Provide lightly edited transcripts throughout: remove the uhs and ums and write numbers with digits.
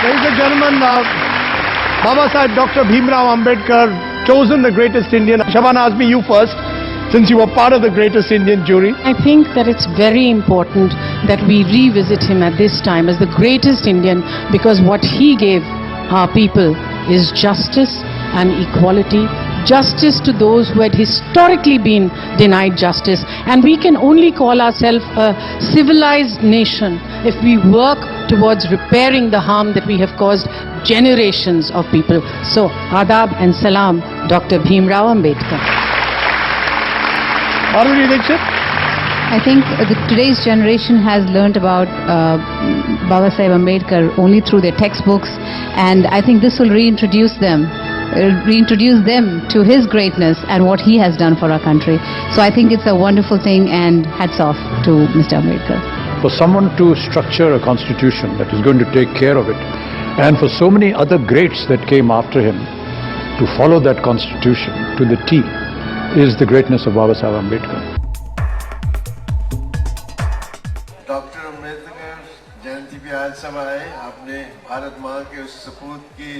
Ladies and gentlemen, Baba Sahib Dr. Bhimrao Ambedkar, chosen the greatest Indian. Shabana Azmi, you first, since you were part of the greatest Indian jury. I think that it's very important that we revisit him at this time as the greatest Indian, because what he gave our people is justice and equality. Justice to those who had historically been denied justice. And we can only call ourselves a civilized nation if we work towards repairing the harm that we have caused generations of people. So, Adab and Salam, Dr. Bhimrao Ambedkar. Madhuri Dixit? I think today's generation has learnt about Baba Sahib Ambedkar only through their textbooks, and I think this will reintroduce them to his greatness and what he has done for our country. So I think it's a wonderful thing, and hats off to Mr. Ambedkar. For someone to structure a constitution that is going to take care of it, and for so many other greats that came after him to follow that constitution to the T, is the greatness of Baba Sahib Ambedkar. Doctor Ambedkar Jayanti भी आज सब आए। आपने भारत माँ के उस सपूत की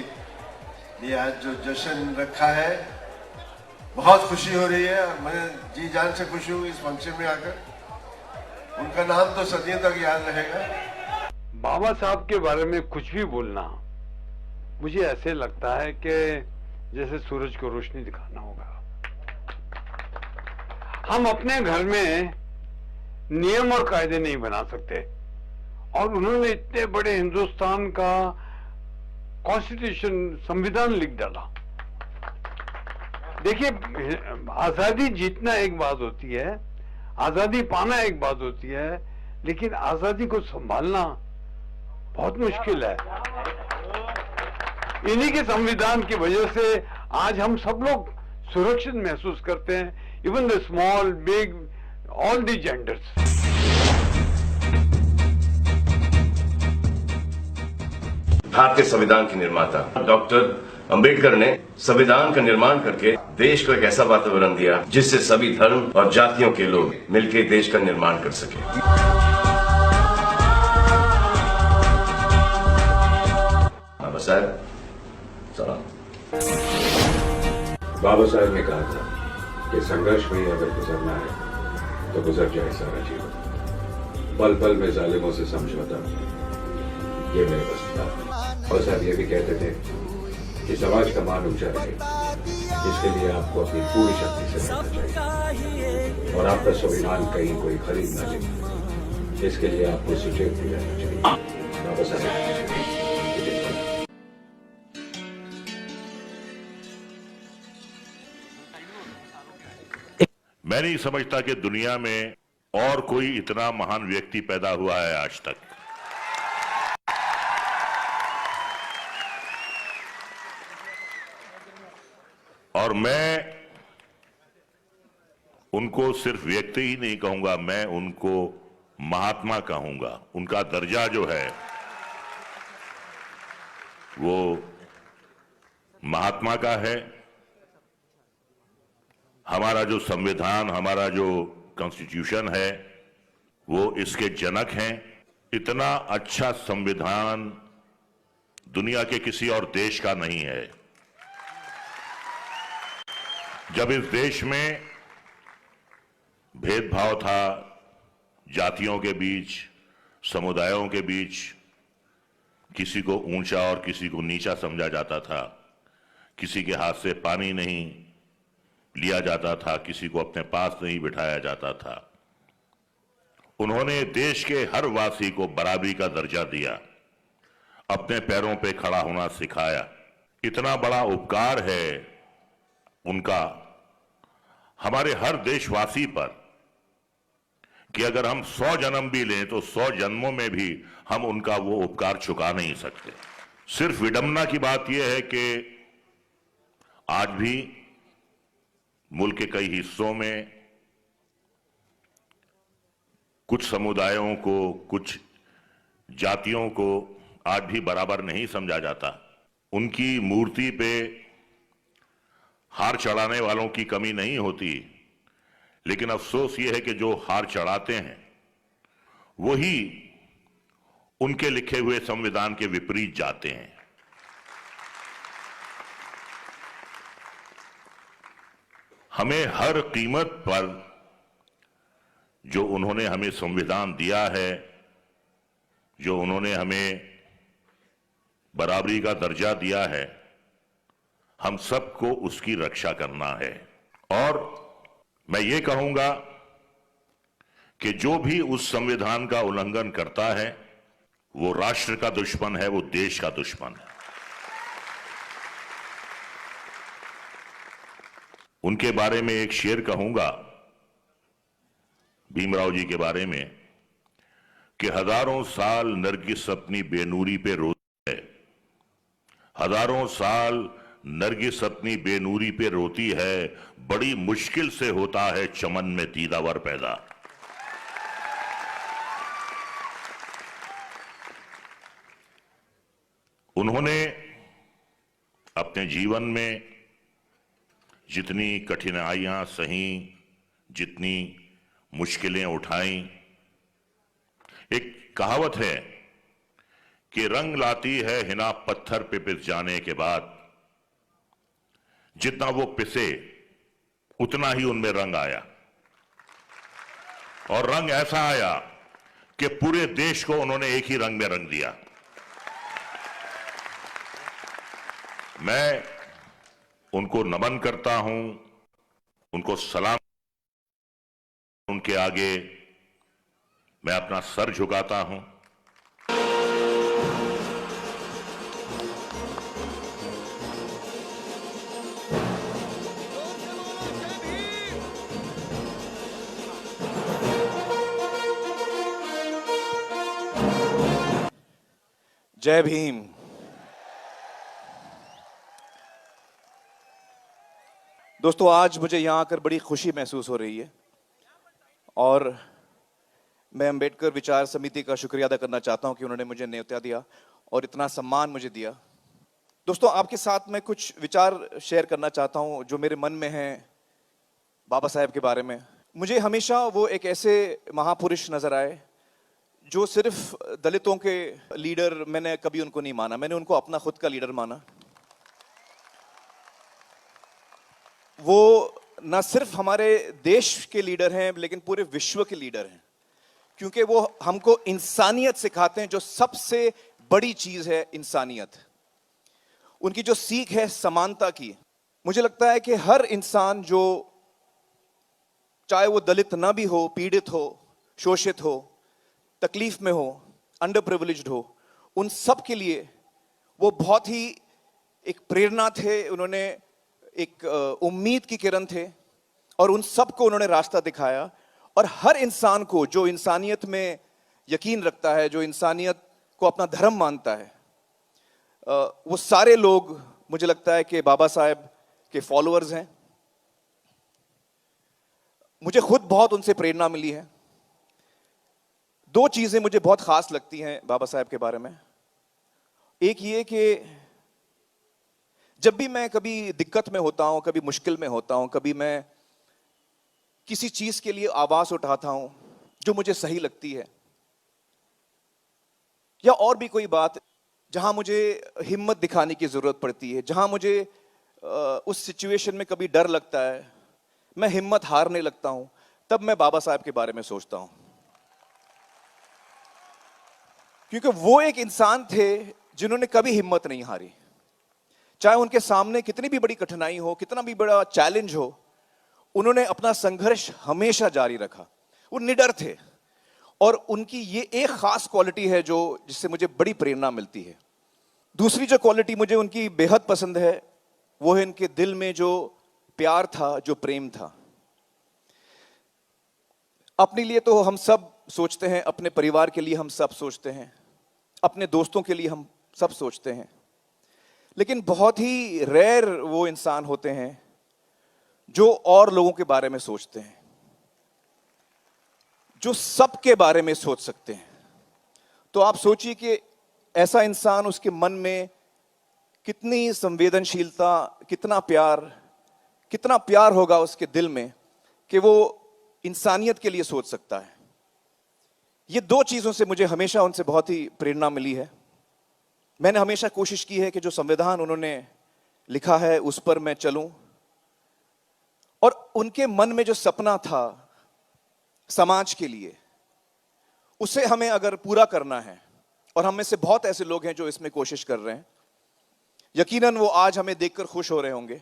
लिए आज जो जश्न रखा है, बहुत खुशी हो रही है। मैं जी जान से खुश हूँ इस फंक्शन में आकर। उनका नाम तो सदियों तक याद रहेगा। बाबा साहब के बारे में कुछ भी बोलना मुझे ऐसे लगता है कि जैसे सूरज को रोशनी दिखाना होगा। हम अपने घर में नियम और कायदे नहीं बना सकते, और उन्होंने इतने बड़े हिंदुस्तान का कॉन्स्टिट्यूशन, संविधान लिख डाला। देखिए, आजादी जीतना एक बात होती है, आजादी पाना एक बात होती है, लेकिन आजादी को संभालना बहुत मुश्किल है। इन्हीं के संविधान की वजह से आज हम सब लोग सुरक्षित महसूस करते हैं, even the small, big, all the genders. भारतीय संविधान के निर्माता डॉक्टर अंबेडकर ने संविधान का निर्माण करके देश को एक ऐसा वातावरण दिया जिससे सभी धर्म और जातियों के लोग मिलकर देश का निर्माण कर सके। बाबा साहब सलाम। बाबा साहब ने कहा था कि संघर्ष में अगर गुजरना है तो गुजर जाए सारा जीवन, पल पल में जालिमों से समझौता, ये मेरे बस था। और साहब ये भी कहते थे कि समाज का मान ऊंचा रहे, इसके लिए आपको अपनी पूरी शक्ति से लड़ना चाहिए, और आपका स्वाभिमान कहीं कोई खरीद न ले, इसके लिए आपको सुचेत भी रहना चाहिए। बाबा साहब मैं नहीं समझता कि दुनिया में और कोई इतना महान व्यक्ति पैदा हुआ है आज तक। और मैं उनको सिर्फ व्यक्ति ही नहीं कहूंगा, मैं उनको महात्मा कहूंगा। उनका दर्जा जो है वो महात्मा का है। हमारा जो संविधान, हमारा जो कॉन्स्टिट्यूशन है, वो इसके जनक हैं। इतना अच्छा संविधान दुनिया के किसी और देश का नहीं है। जब इस देश में भेदभाव था, जातियों के बीच, समुदायों के बीच, किसी को ऊंचा और किसी को नीचा समझा जाता था, किसी के हाथ से पानी नहीं लिया जाता था, किसी को अपने पास नहीं बिठाया जाता था, उन्होंने देश के हर वासी को बराबरी का दर्जा दिया, अपने पैरों पे खड़ा होना सिखाया। इतना बड़ा उपकार है उनका हमारे हर देशवासी पर कि अगर हम 100 जन्म भी लें तो 100 जन्मों में भी हम उनका वो उपकार चुका नहीं सकते। सिर्फ विडंबना की बात यह है कि आज भी मुल्क के कई हिस्सों में कुछ समुदायों को, कुछ जातियों को आज भी बराबर नहीं समझा जाता। उनकी मूर्ति पे हार चढ़ाने वालों की कमी नहीं होती, लेकिन अफसोस ये है कि जो हार चढ़ाते हैं वही उनके लिखे हुए संविधान के विपरीत जाते हैं। हमें हर कीमत पर जो उन्होंने हमें संविधान दिया है, जो उन्होंने हमें बराबरी का दर्जा दिया है, हम सबको उसकी रक्षा करना है। और मैं ये कहूंगा कि जो भी उस संविधान का उल्लंघन करता है वो राष्ट्र का दुश्मन है, वो देश का दुश्मन है। उनके बारे में एक शेर कहूंगा, भीमराव जी के बारे में, कि हजारों साल नरगिस अपनी बेनूरी पे रोती है, हजारों साल नरगिस अपनी बेनूरी पे रोती है, बड़ी मुश्किल से होता है चमन में दीदावर पैदा। उन्होंने अपने जीवन में जितनी कठिनाइयां सही, जितनी मुश्किलें उठाई, एक कहावत है कि रंग लाती है हिना पत्थर पे पिस जाने के बाद, जितना वो पिसे उतना ही उनमें रंग आया, और रंग ऐसा आया कि पूरे देश को उन्होंने एक ही रंग में रंग दिया। मैं उनको नमन करता हूं, उनको सलाम, उनके आगे मैं अपना सर झुकाता हूं। जय भीम। दोस्तों, आज मुझे यहां आकर बड़ी खुशी महसूस हो रही है और मैं अंबेडकर विचार समिति का शुक्रिया अदा करना चाहता हूं कि उन्होंने मुझे न्योता दिया और इतना सम्मान मुझे दिया। दोस्तों, आपके साथ मैं कुछ विचार शेयर करना चाहता हूं जो मेरे मन में हैं बाबा साहेब के बारे में। मुझे हमेशा वो एक ऐसे महापुरुष नजर आए जो सिर्फ दलितों के लीडर, मैंने कभी उनको नहीं माना, मैंने उनको अपना खुद का लीडर माना। वो न सिर्फ हमारे देश के लीडर हैं लेकिन पूरे विश्व के लीडर हैं, क्योंकि वो हमको इंसानियत सिखाते हैं, जो सबसे बड़ी चीज है इंसानियत। उनकी जो सीख है समानता की। मुझे लगता है कि हर इंसान, जो चाहे वो दलित ना भी हो, पीड़ित हो, शोषित हो, तकलीफ में हो, अंडर प्रिविलेज्ड हो, उन सब के लिए वो बहुत ही एक प्रेरणा थे। उन्होंने एक उम्मीद की किरण थे और उन सब को उन्होंने रास्ता दिखाया। और हर इंसान को जो इंसानियत में यकीन रखता है, जो इंसानियत को अपना धर्म मानता है, वो सारे लोग मुझे लगता है कि बाबा साहेब के फॉलोअर्स हैं। मुझे खुद बहुत उनसे प्रेरणा मिली है। दो चीजें मुझे बहुत खास लगती हैं बाबा साहेब के बारे में। एक ये कि जब भी मैं कभी दिक्कत में होता हूं, कभी मुश्किल में होता हूं, कभी मैं किसी चीज के लिए आवाज उठाता हूं जो मुझे सही लगती है, या और भी कोई बात जहां मुझे हिम्मत दिखाने की जरूरत पड़ती है, जहां मुझे उस सिचुएशन में कभी डर लगता है, मैं हिम्मत हारने लगता हूं, तब मैं बाबा साहब के बारे में सोचता हूं। क्योंकि वो एक इंसान थे जिन्होंने कभी हिम्मत नहीं हारी। चाहे उनके सामने कितनी भी बड़ी कठिनाई हो, कितना भी बड़ा चैलेंज हो, उन्होंने अपना संघर्ष हमेशा जारी रखा। वो निडर थे। और उनकी ये एक खास क्वालिटी है जो जिससे मुझे बड़ी प्रेरणा मिलती है। दूसरी जो क्वालिटी मुझे उनकी बेहद पसंद है, वो है इनके दिल में जो प्यार था, जो प्रेम था। अपने लिए तो हम सब सोचते हैं, अपने परिवार के लिए हम सब सोचते हैं, अपने दोस्तों के लिए हम सब सोचते हैं, लेकिन बहुत ही रेयर वो इंसान होते हैं जो और लोगों के बारे में सोचते हैं, जो सबके बारे में सोच सकते हैं। तो आप सोचिए कि ऐसा इंसान, उसके मन में कितनी संवेदनशीलता, कितना प्यार होगा उसके दिल में कि वो इंसानियत के लिए सोच सकता है। ये दो चीजों से मुझे हमेशा उनसे बहुत ही प्रेरणा मिली है। मैंने हमेशा कोशिश की है कि जो संविधान उन्होंने लिखा है उस पर मैं चलूं, और उनके मन में जो सपना था समाज के लिए, उसे हमें अगर पूरा करना है, और हम में से बहुत ऐसे लोग हैं जो इसमें कोशिश कर रहे हैं, यकीनन वो आज हमें देखकर खुश हो रहे होंगे,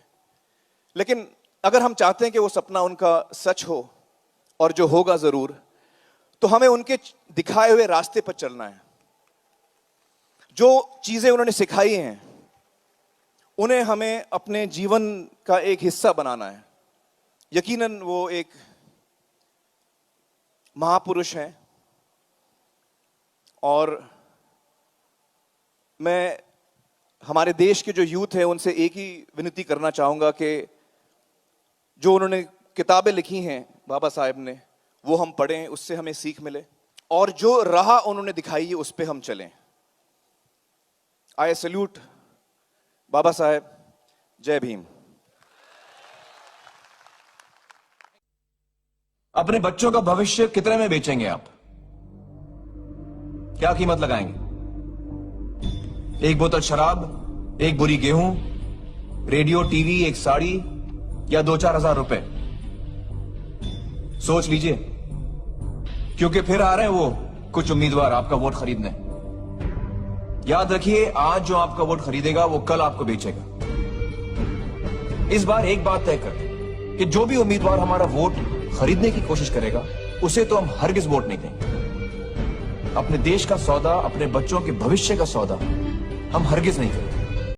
लेकिन अगर हम चाहते हैं कि वो सपना उनका सच हो, और जो होगा जरूर, तो हमें उनके दिखाए हुए रास्ते पर चलना है। जो चीजें उन्होंने सिखाई हैं उन्हें हमें अपने जीवन का एक हिस्सा बनाना है। यकीनन वो एक महापुरुष हैं, और मैं हमारे देश के जो यूथ है उनसे एक ही विनती करना चाहूंगा कि जो उन्होंने किताबें लिखी हैं बाबा साहेब ने, वो हम पढ़ें, उससे हमें सीख मिले, और जो राह उन्होंने दिखाई है उस पे हम चलें। आई सैल्यूट बाबा साहेब। जय भीम। अपने बच्चों का भविष्य कितने में बेचेंगे आप? क्या कीमत लगाएंगे? एक बोतल शराब, एक बुरी गेहूं, रेडियो, टीवी, एक साड़ी, या 2-4 हजार रुपए? सोच लीजिए, क्योंकि फिर आ रहे हैं वो कुछ उम्मीदवार आपका वोट खरीदने। याद रखिए, आज जो आपका वोट खरीदेगा वो कल आपको बेचेगा। इस बार एक बात तय कर कि जो भी उम्मीदवार हमारा वोट खरीदने की कोशिश करेगा उसे तो हम हरगिज वोट नहीं देंगे। अपने देश का सौदा, अपने बच्चों के भविष्य का सौदा हम हरगिज नहीं करेंगे।